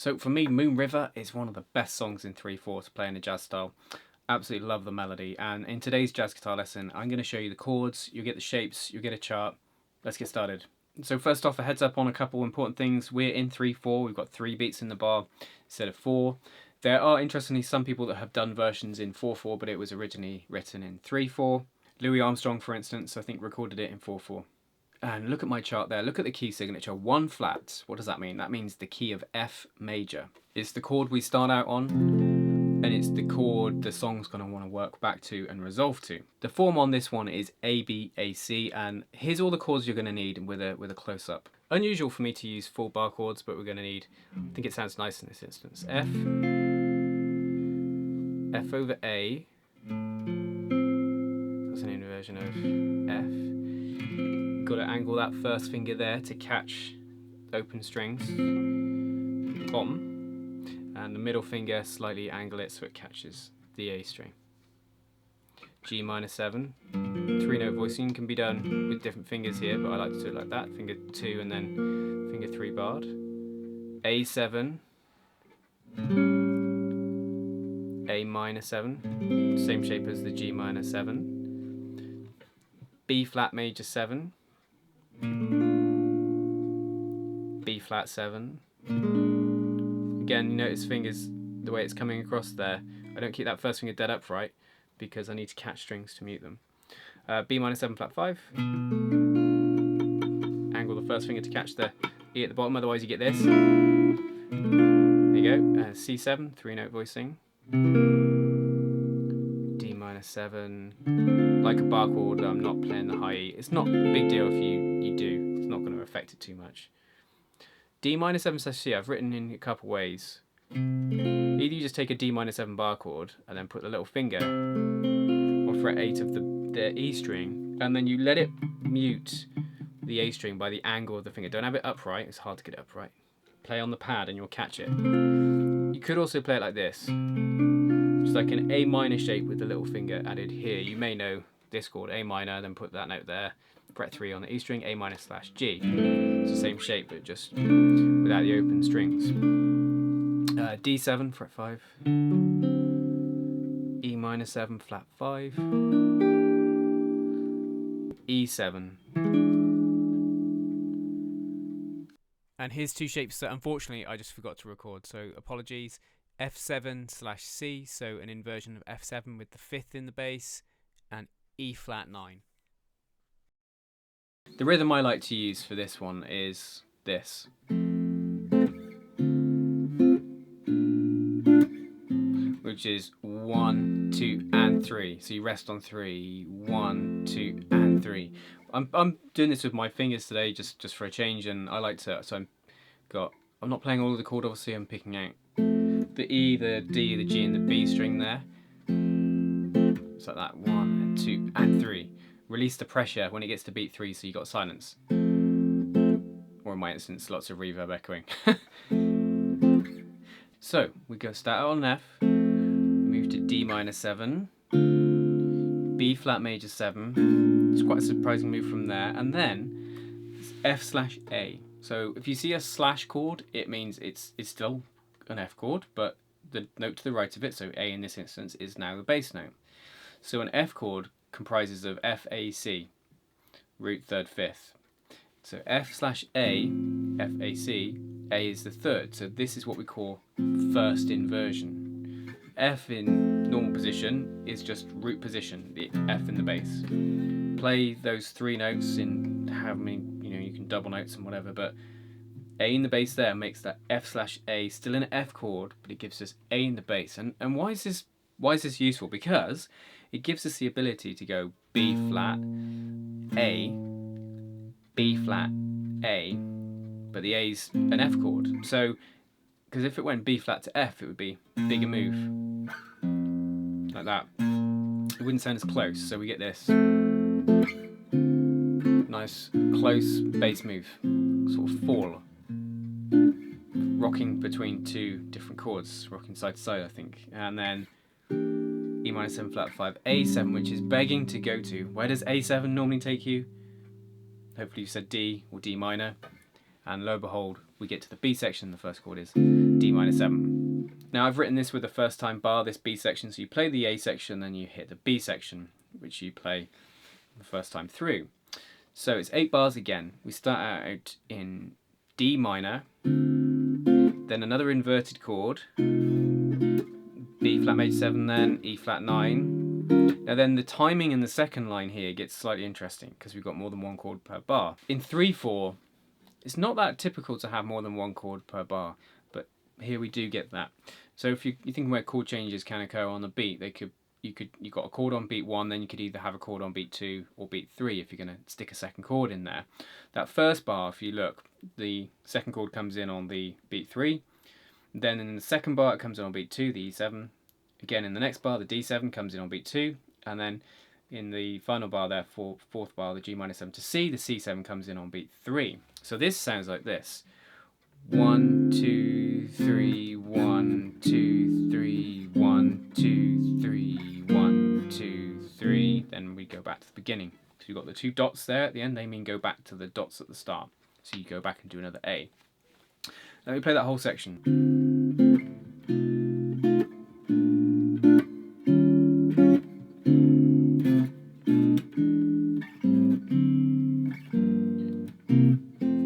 So for me, Moon River is one of the best songs in 3/4 to play in a jazz style. Absolutely love the melody, and in today's jazz guitar lesson I'm going to show you the chords, you'll get the shapes, you'll get a chart. Let's get started. So first off, a heads up on a couple important things. We're in 3/4, we've got 3 beats in the bar instead of 4. There are interestingly some people that have done versions in 4/4, but it was originally written in 3/4. Louis Armstrong, for instance, I think recorded it in 4/4. And look at my chart there, look at the key signature, 1 flat. What does that mean? That means the key of F major. It's the chord we start out on, and it's the chord the song's going to want to work back to and resolve to. The form on this one is A, B, A, C, and here's all the chords you're going to need with a close-up. Unusual for me to use full bar chords, but we're going to need, I think it sounds nice in this instance, F, F over A, that's an inversion of F. Got to angle that first finger there to catch open strings, bottom, and the middle finger slightly angle it so it catches the A string. G minor 7, 3-note voicing can be done with different fingers here, but I like to do it like that, finger 2 and then finger 3 barred. A7, A minor 7, same shape as the G minor 7, B flat major 7, B flat 7. Again, you notice fingers, the way it's coming across there. I don't keep that first finger dead upright because I need to catch strings to mute them. B minor 7 flat 5. Angle the first finger to catch the E at the bottom, otherwise you get this. There you go. C7, 3-note voicing. D minor 7. Like a bar chord, I'm not playing the high E. It's not a big deal if you do. It's not going to affect it too much. D minor 7 / C, I've written in a couple ways. Either you just take a D minor 7 bar chord and then put the little finger on fret 8 of the E string, and then you let it mute the A string by the angle of the finger. Don't have it upright, it's hard to get it upright. Play on the pad and you'll catch it. You could also play it like this. Just like an A minor shape with the little finger added here. You may know this chord, A minor, then put that note there. Fret 3 on the E string, A minor / G. It's the same shape, but just without the open strings. D7, fret 5. E minor 7, flat 5. E7. And here's 2 shapes that unfortunately I just forgot to record, so apologies. F7 / C, so an inversion of F7 with the 5th in the bass, and E flat 9. The rhythm I like to use for this one is this. Which is 1, 2, and 3. So you rest on 3, 1, 2, and 3. I'm doing this with my fingers today just for a change, and I like to, so I'm not playing all of the chord, obviously I'm picking out the E, the D, the G, and the B string there. It's like that, 1, and 2, and 3. Release the pressure when it gets to beat 3, so you got silence. Or in my instance, lots of reverb echoing. So we go start out on F, move to D minor 7, B flat major 7. It's quite a surprising move from there, and then F / A. So if you see a slash chord, it means it's still an F chord, but the note to the right of it, so A in this instance, is now the bass note. So an F chord comprises of F, A, C, root 3rd, 5th. So F / A, F, A, C, A is the 3rd. So this is what we call first inversion. F in normal position is just root position, the F in the bass. Play those 3 notes in how many, you can double notes and whatever, but A in the bass there makes that F / A still an F chord, but it gives us A in the bass. And why is this useful? Because it gives us the ability to go B flat, A, B flat, A, but the A's an F chord. So, because if it went B flat to F, it would be a bigger move, like that. It wouldn't sound as close, so we get this nice close bass move, sort of fall, rocking between 2 different chords, rocking side to side, I think, and then E minor 7 flat 5, A7, which is begging to go to. Where does A7 normally take you? Hopefully you said D or D minor. and lo and behold, we get to the B section. The first chord is D minor 7. Now I've written this with the first time bar, this B section, so you play the A section, then you hit the B section, which you play the first time through. So it's 8 bars again. We start out in D minor, then another inverted chord, B flat major 7, then E flat 9. Now then the timing in the second line here gets slightly interesting because we've got more than one chord per bar. In 3/4, it's not that typical to have more than one chord per bar, but here we do get that. So if you're thinking where chord changes can occur on the beat, you got a chord on beat 1, then you could either have a chord on beat 2 or beat 3 if you're going to stick a second chord in there. That first bar, if you look, the second chord comes in on the beat 3, then in the second bar it comes in on beat 2, the E7. Again in the next bar the D7 comes in on beat 2, and then in the final bar there, fourth bar, the G minor 7 to C, the C7 comes in on beat 3. So this sounds like this. 1, 2, 3, 1, 2, 3, 1, 2, 3, 1, 2, 3. Then we go back to the beginning. So you've got the 2 dots there at the end, they mean go back to the dots at the start. So you go back and do another A. Let me play that whole section.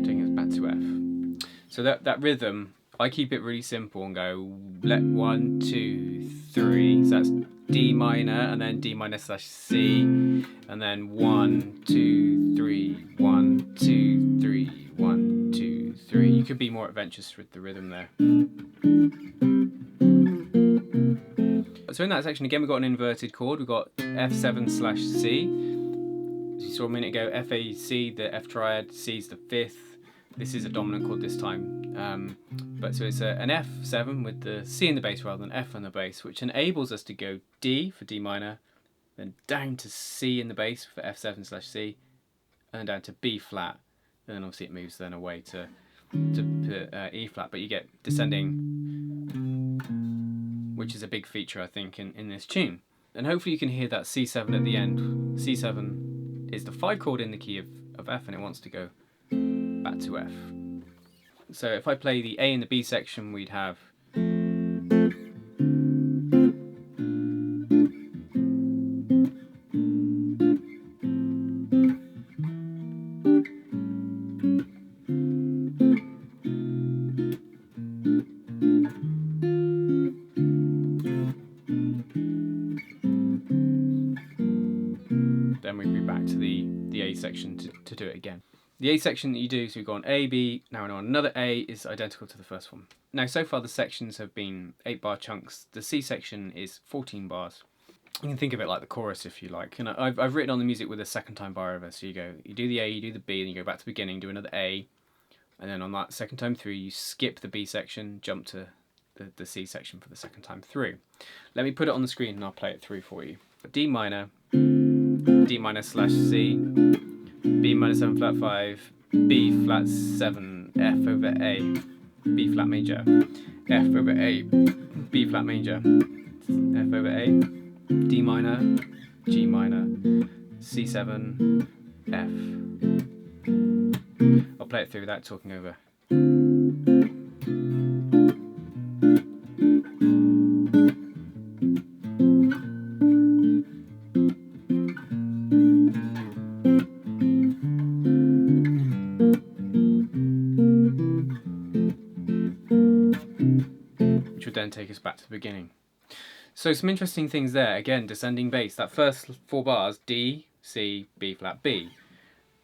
Taking us back to F. So that rhythm, I keep it really simple and go 1, 2, 3. So that's D minor and then D minor / C, and then 1, 2, 3, 1, 2, 3, 1, 2, 3. You could be more adventurous with the rhythm there. So in that section again we've got an inverted chord. We've got F7 / C. As you saw a minute ago, F, A, C, the F triad, C's the 5th. This is a dominant chord this time. But so it's an F7 with the C in the bass rather than F on the bass, which enables us to go D for D minor, then down to C in the bass for F7 / C, and then down to B flat. And then obviously it moves then away to E flat, but you get descending, which is a big feature I think in this tune. And hopefully you can hear that C7 at the end. C7 is the 5 chord in the key of F, and it wants to go back to F. So if I play the A in the B section, we'd have then we'd be back to the A section to do it again. The A section that you do, so we've gone A, B, now we're on another A, is identical to the first one. Now so far the sections have been 8 bar chunks. The C section is 14 bars. You can think of it like the chorus if you like. And I've written on the music with a second time bar over. So you do the A, you do the B, then you go back to the beginning, do another A, and then on that second time through you skip the B section, jump to the C section for the second time through. Let me put it on the screen and I'll play it through for you. D minor, D minor / C, B minor 7 flat 5, B flat 7, F over A, B flat major, F over A, B flat major, F over A, D minor, G minor, C7, F. I'll play it through without talking over. Which would then take us back to the beginning. So some interesting things there. Again, descending bass. That first 4 bars, D, C, B flat, B.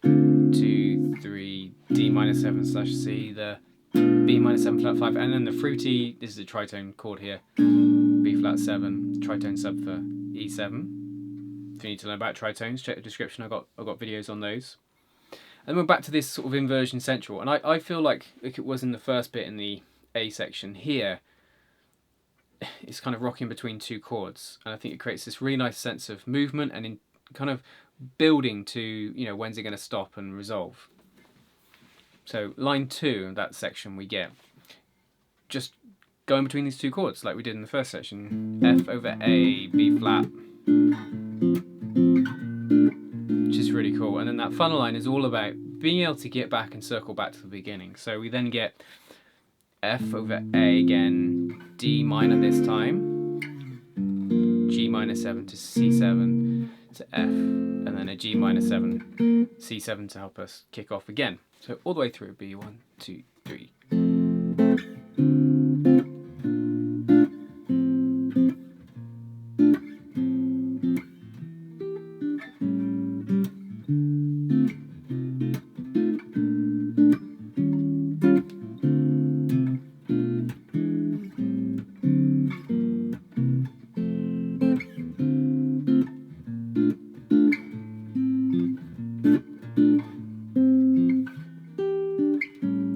2, 3, D minor 7 / C, the B minor 7 flat 5, and then the fruity, this is a tritone chord here, B flat 7, tritone sub for E7. If you need to learn about tritones, check the description, I've got videos on those. And we're back to this sort of inversion central, and I feel like it was in the first bit in the A section here, it's kind of rocking between 2 chords, and I think it creates this really nice sense of movement and in kind of building to, you know, when's it going to stop and resolve. So line 2 of that section we get just going between these 2 chords like we did in the first section, F over A, B flat, which is really cool. And then that final line is all about being able to get back and circle back to the beginning. So we then get F over A again, D minor this time, G minor 7 to C7 to F, and then a G minor 7, C7 to help us kick off again. So all the way through, B 1, 2, 3.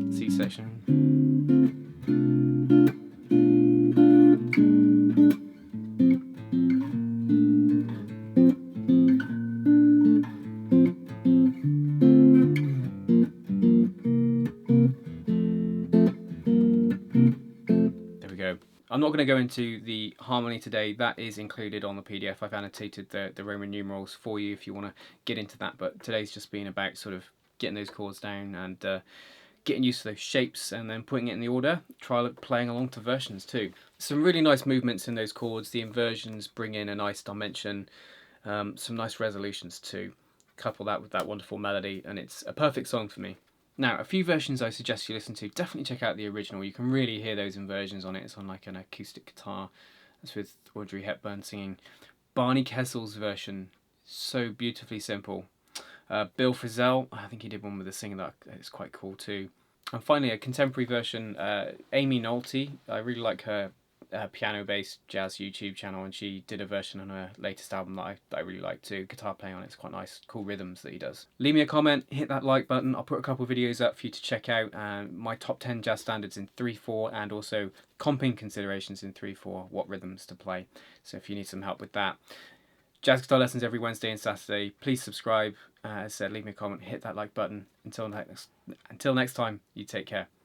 C section. There we go. I'm not going to go into the harmony today. That is included on the PDF. I've annotated the Roman numerals for you if you want to get into that. But today's just been about sort of getting those chords down and getting used to those shapes and then putting it in the order. Try playing along to versions too. Some really nice movements in those chords. The inversions bring in a nice dimension, some nice resolutions too. Couple that with that wonderful melody and it's a perfect song for me. Now, a few versions I suggest you listen to. Definitely check out the original. You can really hear those inversions on it. It's on like an acoustic guitar. That's with Audrey Hepburn singing. Barney Kessel's version, so beautifully simple. Bill Frisell, I think he did one with a singer that is quite cool too. And finally, a contemporary version, Amy Nolte. I really like her piano-based jazz YouTube channel, and she did a version on her latest album that I really like too. Guitar playing on it's quite nice, cool rhythms that he does. Leave me a comment, hit that like button. I'll put a couple of videos up for you to check out. My top 10 jazz standards in 3/4 and also comping considerations in 3/4, what rhythms to play. So if you need some help with that. Jazz guitar lessons every Wednesday and Saturday. Please subscribe. As I said, leave me a comment, hit that like button. Until next time, you take care.